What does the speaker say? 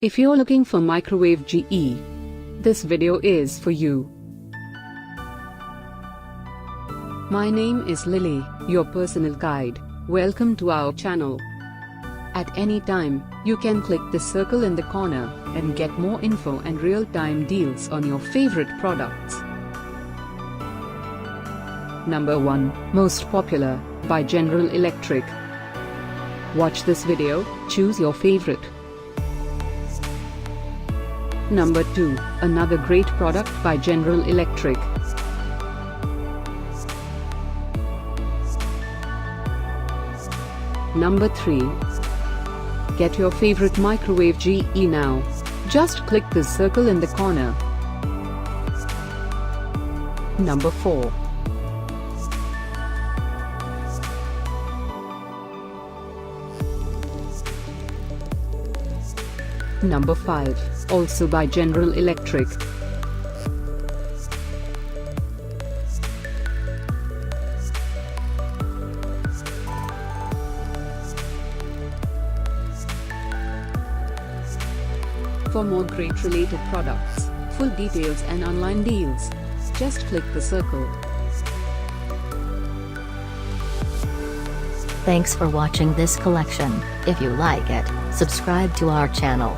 If you're looking for microwave GE, this video is for you. My name is Lily, your personal guide. Welcome to our channel. At any time, you can click the circle in the corner and get more info and real-time deals on your favorite products. Number 1, Most Popular, by General Electric. Watch this video, choose your favorite. Number 2, another great product by General Electric. Number 3. Get your favorite microwave GE now. Just click the circle in the corner. Number 4. Number 5, also by General Electric. For more great related products, full details and online deals, just click the circle. Thanks for watching this collection. If you like it, subscribe to our channel.